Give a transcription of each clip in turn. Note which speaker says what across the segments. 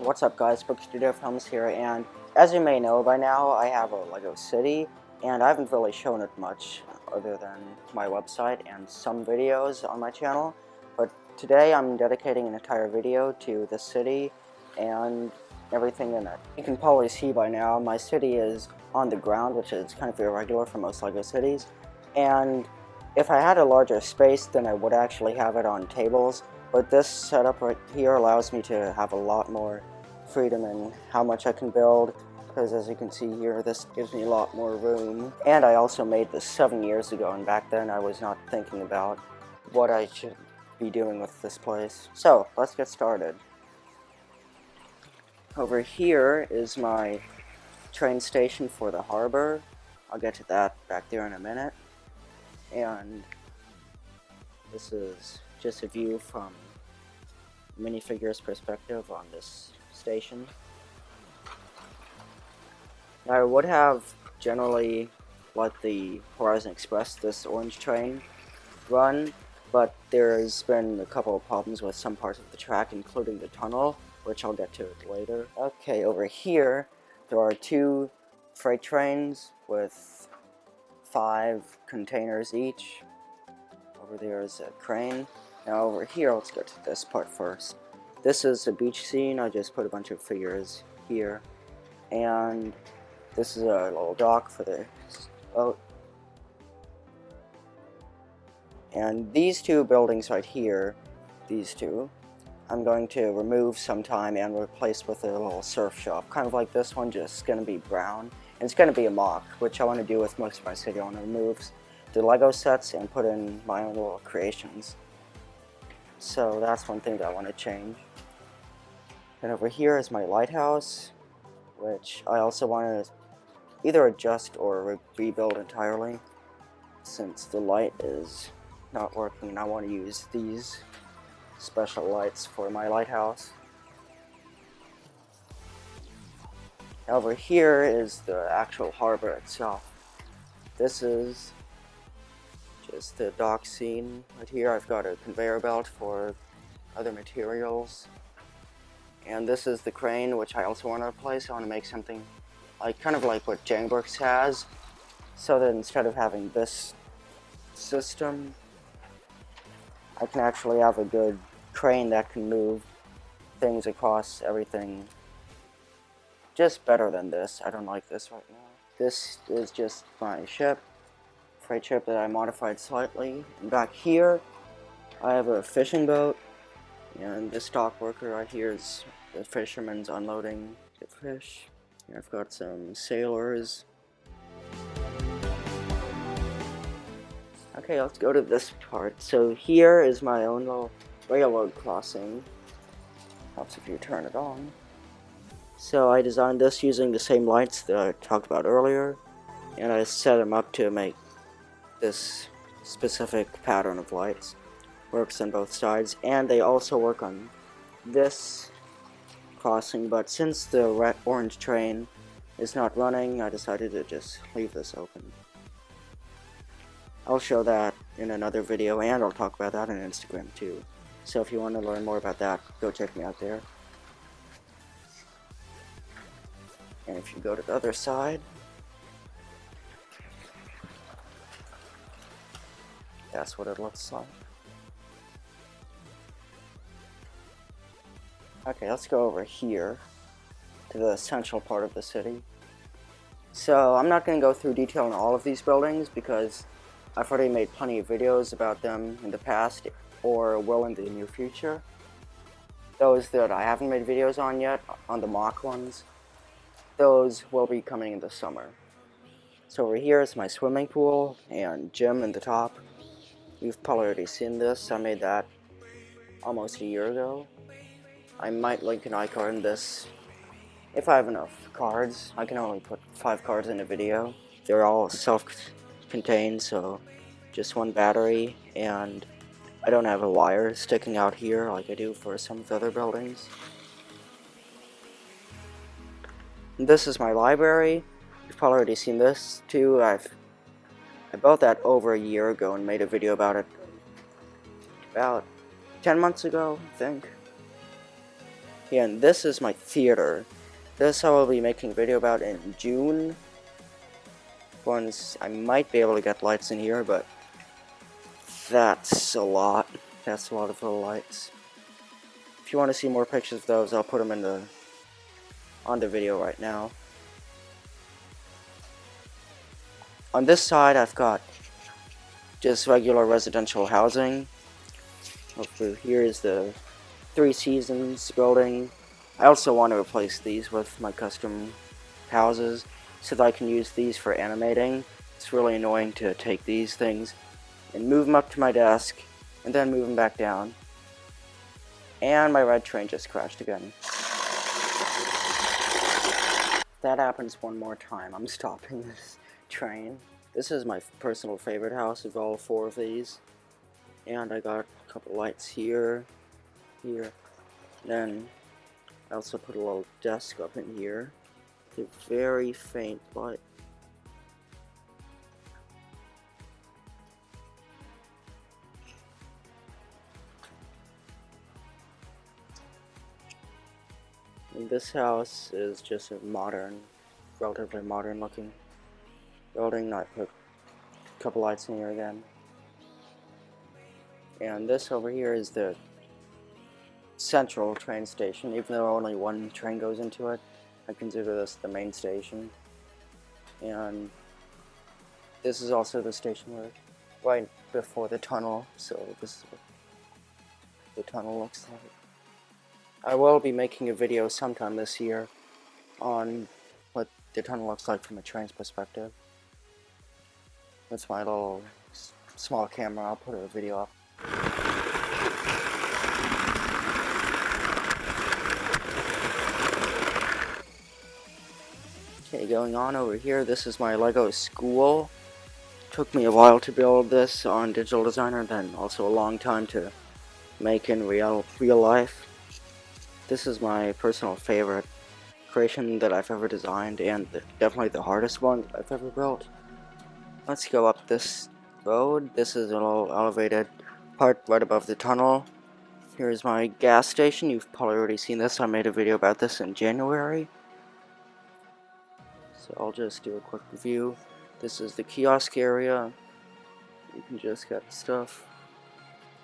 Speaker 1: What's up guys, Brickstudio here, and as you may know by now, I have a Lego city, and I haven't really shown it much other than my website and some videos on my channel, but today I'm dedicating an entire video to the city and everything in it. You can probably see by now, my city is on the ground, which is kind of irregular for most Lego cities, and if I had a larger space, then I would actually have it on tables. But this setup right here allows me to have a lot more freedom in how much I can build, because as you can see here, this gives me a lot more room. And I also made this 7 years ago, and back then I was not thinking about what I should be doing with this place. So, let's get started. Over here is my train station for the harbor. I'll get to that back there in a minute. And this is just a view from minifigure's perspective on this station. Now, I would have generally let the Horizon Express, this orange train, run, but there's been a couple of problems with some parts of the track, including the tunnel, which I'll get to later. Okay, over here, there are 2 freight trains with 5 containers each. Over there is a crane. Now over here, let's go to this part first. This is a beach scene. I just put a bunch of figures here. And this is a little dock for the boat. And these 2 buildings right here, these 2, I'm going to remove sometime and replace with a little surf shop. Kind of like this one, just going to be brown. And it's going to be a MOC, which I want to do with most of my city. I want to remove the Lego sets and put in my own little creations. So that's one thing that I want to change. And over here is my lighthouse, which I also want to either adjust or rebuild entirely, since the light is not working and I want to use these special lights for my lighthouse. Over here is the actual harbor itself. This is just the dock scene. Right here I've got a conveyor belt for other materials. And this is the crane, which I also want to replace. I want to make something like kind of like what Bricks has, so that instead of having this system, I can actually have a good crane that can move things across everything just better than this. I don't like this right now. This is just my ship, freight ship that I modified slightly. And back here, I have a fishing boat, and this dock worker right here is the fisherman's unloading the fish. And I've got some sailors. Okay, let's go to this part. So here is my own little railroad crossing. Helps if you turn it on. So I designed this using the same lights that I talked about earlier, and I set them up to make this specific pattern of lights. Works on both sides, and they also work on this crossing, but since the red orange train is not running, I decided to just leave this open. I'll show that in another video, and I'll talk about that on Instagram too. So if you want to learn more about that, go check me out there. And if you go to the other side, that's what it looks like. Okay, let's go over here to the central part of the city. So I'm not going to go through detail on all of these buildings because I've already made plenty of videos about them in the past or will in the near future. Those that I haven't made videos on yet, on the MOC ones, those will be coming in the summer. So over here is my swimming pool and gym in the top. You've probably already seen this. I made that almost a year ago. I might link an iCard in this if I have enough cards. I can only put 5 cards in a video. They're all self-contained, so just 1 battery, and I don't have a wire sticking out here like I do for some of the other buildings. This is my library. You've probably already seen this too. I built that over a year ago and made a video about it about 10 months ago, I think. Yeah, and this is my theater. This I will be making a video about in June. Once I might be able to get lights in here, but that's a lot. That's a lot of little lights. If you want to see more pictures of those, I'll put them on the video right now. On this side, I've got just regular residential housing. Over here is the Three Seasons building. I also want to replace these with my custom houses so that I can use these for animating. It's really annoying to take these things and move them up to my desk and then move them back down. And my red train just crashed again. If that happens one more time, I'm stopping this train. This is my personal favorite house of all four of these. And I got a couple lights here. Then I also put a little desk up in here. A very faint light. And this house is just a relatively modern looking building. I put a couple lights in here again. And this over here is the central train station. Even though only one train goes into it, I consider this the main station. And this is also the station right before the tunnel, so this is what the tunnel looks like. I will be making a video sometime this year on what the tunnel looks like from a train's perspective. That's my little small camera. I'll put a video up. Okay, going on over here, this is my Lego school. Took me a while to build this on Digital Designer, then also a long time to make in real life. This is my personal favorite creation that I've ever designed, and definitely the hardest one I've ever built. Let's go up this road. This is a little elevated part right above the tunnel. Here's my gas station. You've probably already seen this. I made a video about this in January. So I'll just do a quick review. This is the kiosk area. You can just get stuff.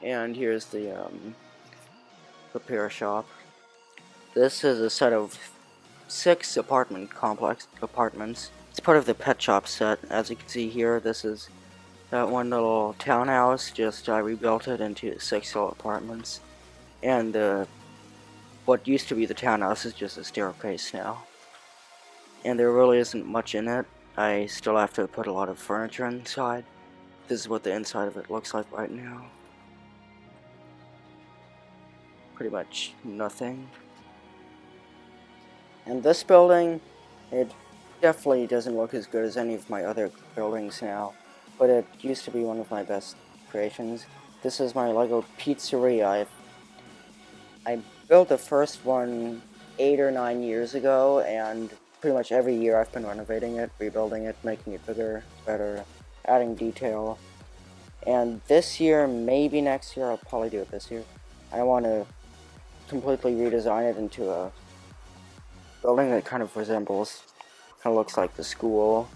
Speaker 1: And here's the repair shop. This is a set of 6 apartments. It's part of the pet shop set. As you can see here, this is that one little townhouse. I rebuilt it into 6 little apartments. And what used to be the townhouse is just a staircase now. And there really isn't much in it. I still have to put a lot of furniture inside. This is what the inside of it looks like right now. Pretty much nothing. And this building, it definitely doesn't look as good as any of my other buildings now, but it used to be one of my best creations. This is my Lego pizzeria. I built the first one 8 or 9 years ago, and pretty much every year I've been renovating it, rebuilding it, making it bigger, better, adding detail. And this year, maybe next year, I'll probably do it this year, I want to completely redesign it into a building that kind of looks like the school.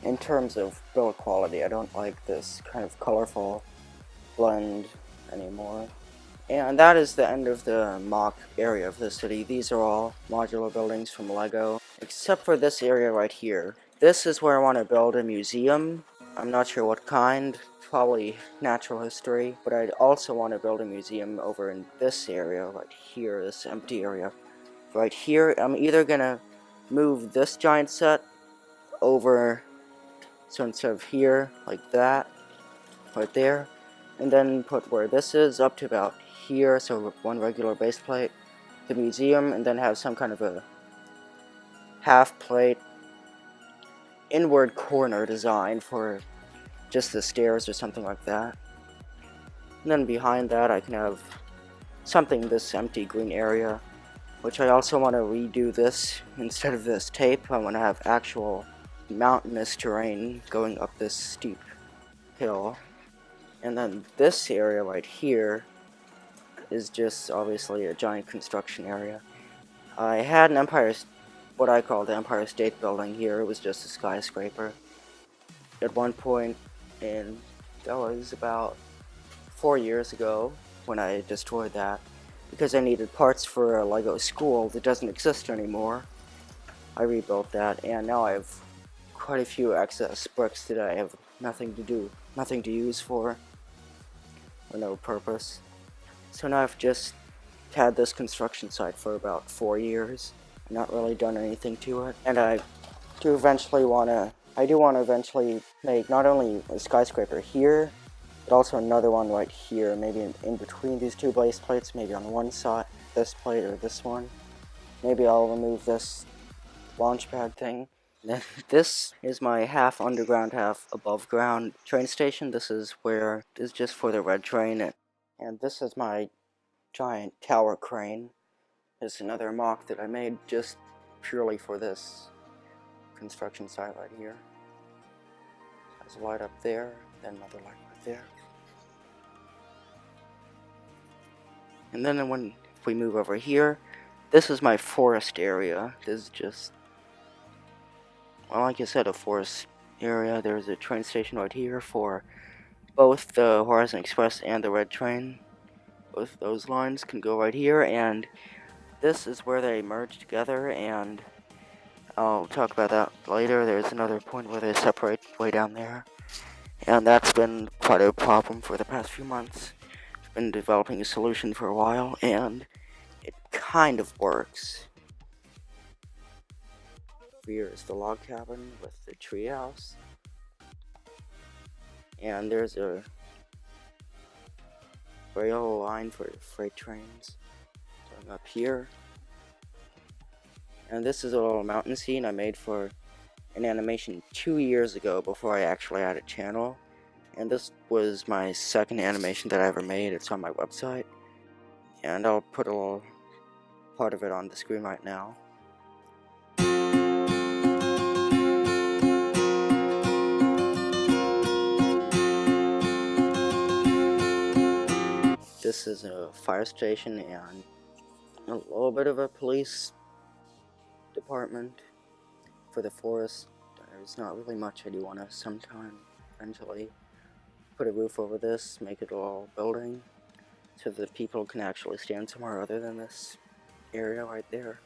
Speaker 1: In terms of build quality, I don't like this kind of colorful blend anymore. And that is the end of the mock area of the city. These are all modular buildings from Lego, except for this area right here. This is where I want to build a museum. I'm not sure what kind, probably natural history, but I'd also want to build a museum over in this area right here, this empty area. Right here, I'm either gonna move this giant set over, so instead of here, like that, right there, and then put where this is up to about here, so one regular base plate, the museum, and then have some kind of a half plate inward corner design for just the stairs or something like that. And then behind that I can have something this empty green area, which I also want to redo this. Instead of this tape, I want to have actual mountainous terrain going up this steep hill. And then this area right here, is just obviously a giant construction area. I had an what I call the Empire State Building here. It was just a skyscraper. At one point, and that was about 4 years ago when I destroyed that because I needed parts for a Lego school that doesn't exist anymore. I rebuilt that, and now I have quite a few excess bricks that I have nothing to use for, or no purpose. So now I've just had this construction site for about 4 years, not really done anything to it, and I do want to eventually make not only a skyscraper here, but also another one right here, maybe in between these two base plates, maybe on one side, this plate or this one. Maybe I'll remove this launch pad thing. This is my half underground, half above ground train station. This is just for the red train, and this is my giant tower crane. It's another MOC that I made just purely for this construction site right here. There's a light up there, then another light right there. And then if we move over here, this is my forest area. This is just, well, like I said, a forest area. There's a train station right here for both the Horizon Express and the Red Train. Both of those lines can go right here, and this is where they merge together, and I'll talk about that later. There's another point where they separate way down there, and that's been quite a problem for the past few months. I've been developing a solution for a while, and it kind of works. Here is the log cabin with the treehouse, and there's a rail line for freight trains going up here. And this is a little mountain scene I made for an animation 2 years ago before I actually had a channel. And this was my second animation that I ever made. It's on my website. And I'll put a little part of it on the screen right now. This is a fire station and a little bit of a police department for the forest. There's not really much. I do want to sometime eventually put a roof over this, make it a little building so that people can actually stand somewhere other than this area right there.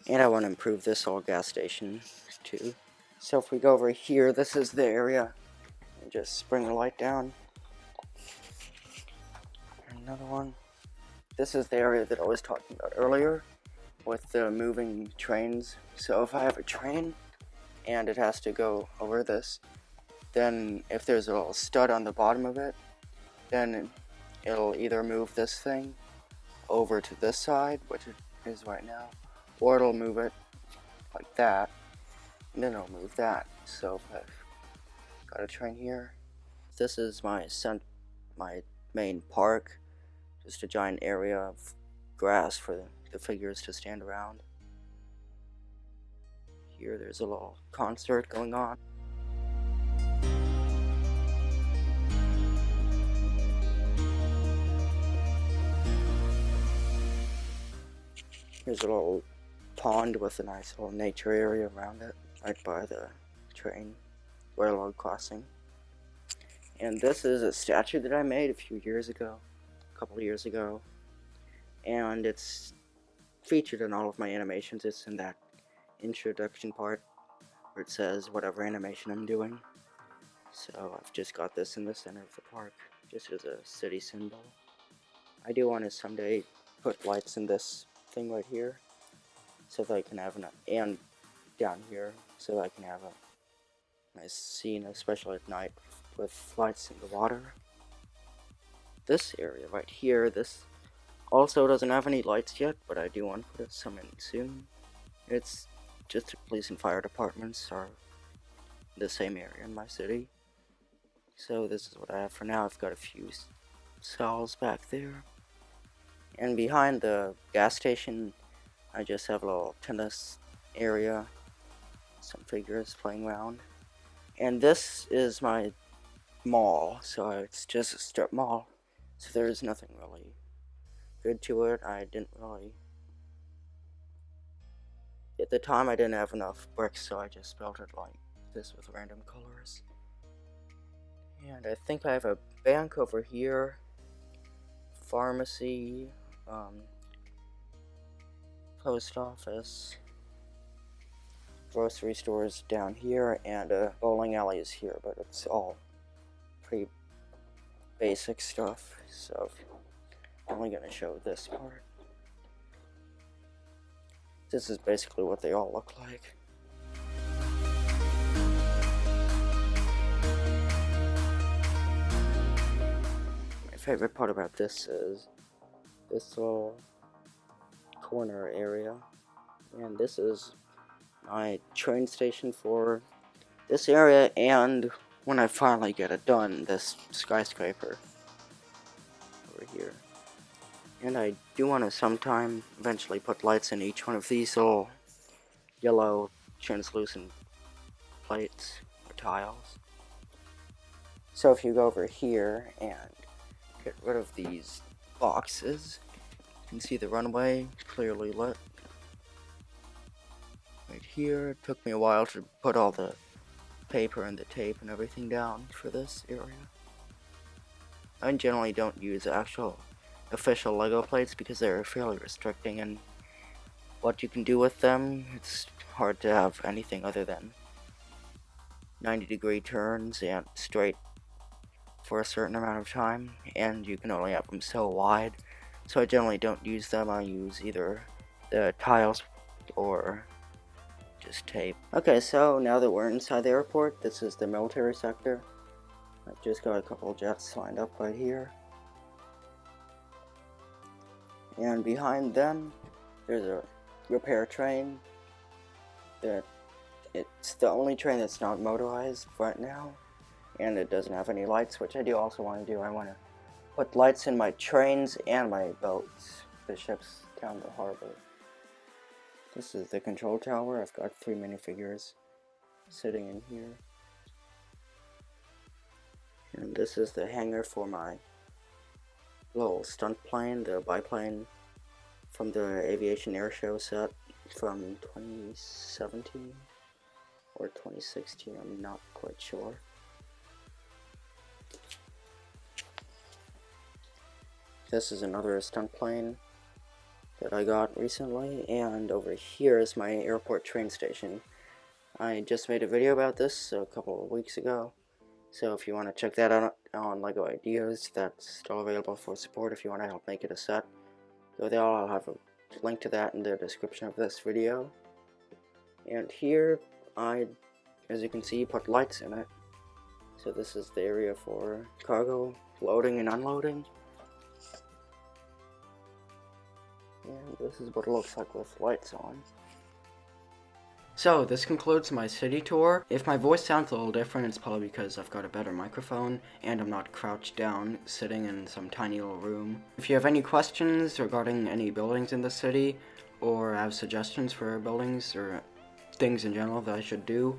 Speaker 1: And I want to improve this old gas station too. So if we go over here, this is the area. And just bring the light down. Another one. This is the area that I was talking about earlier with the moving trains. So if I have a train and it has to go over this, then if there's a little stud on the bottom of it, then it'll either move this thing over to this side, which it is right now, or it'll move it like that, and then it'll move that. So if I've got a train here, this is my main park, just a giant area of grass for the figures to stand around. Here there's a little concert going on. Here's a little pond with a nice little nature area around it, right by the train railroad crossing. And this is a statue that I made a couple of years ago, and it's featured in all of my animations. It's in that introduction part where it says whatever animation I'm doing. So I've just got this in the center of the park, just as a city symbol. I do want to someday put lights in this thing right here, so that I can have and down here, so that I can have a nice scene, especially at night, with lights in the water. This area right here, this also doesn't have any lights yet, but I do want to put some in soon. It's just the police and fire departments are the same area in my city. So this is what I have for now. I've got a few stalls back there. And behind the gas station, I just have a little tennis area, some figures playing around. And this is my mall, so it's just a strip mall. So there's nothing really good to it. I didn't really... At the time, I didn't have enough bricks, so I just built it like this with random colors. And I think I have a bank over here, pharmacy, post office, grocery stores down here, and a bowling alley is here, but it's all pretty basic stuff, so I'm only going to show this part. This is basically what they all look like. My favorite part about this is this little corner area, and this is my train station for this area, and when I finally get it done, this skyscraper over here. And I do want to sometime eventually put lights in each one of these little yellow translucent plates or tiles. So if you go over here and get rid of these boxes, you can see the runway clearly lit. Right here, it took me a while to put all the paper and the tape and everything down for this area. I generally don't use actual official Lego plates because they're fairly restricting in what you can do with them. It's hard to have anything other than 90-degree turns and straight for a certain amount of time, and you can only have them so wide, so I generally don't use them. I use either the tiles or just tape. Okay, so now that we're inside the airport, this is the military sector. I've just got a couple of jets lined up right here. And behind them, there's a repair train. It's the only train that's not motorized right now, and it doesn't have any lights, which I do also want to do. I want to put lights in my trains and my boats, the ships down the harbor. This is the control tower. I've got 3 minifigures sitting in here. And this is the hangar for my little stunt plane, the biplane from the aviation air show set from 2017 or 2016, I'm not quite sure. This is another stunt plane that I got recently, and over here is my airport train station. I just made a video about this a couple of weeks ago, so if you want to check that out on LEGO Ideas, that's still available for support if you want to help make it a set. Go there, I'll have a link to that in the description of this video. And here, as you can see, put lights in it. So this is the area for cargo loading and unloading. And this is what it looks like with lights on. So, this concludes my city tour. If my voice sounds a little different, it's probably because I've got a better microphone, and I'm not crouched down, sitting in some tiny little room. If you have any questions regarding any buildings in the city, or have suggestions for buildings, or things in general that I should do,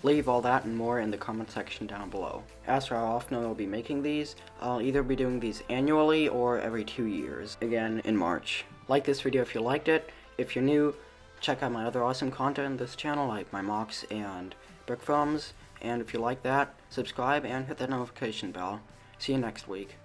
Speaker 1: leave all that and more in the comment section down below. As for how often I will be making these, I'll either be doing these annually or every 2 years, again in March. Like this video if you liked it. If you're new, check out my other awesome content on this channel, like my MOCs and Brickfilms, and if you like that, subscribe and hit that notification bell. See you next week.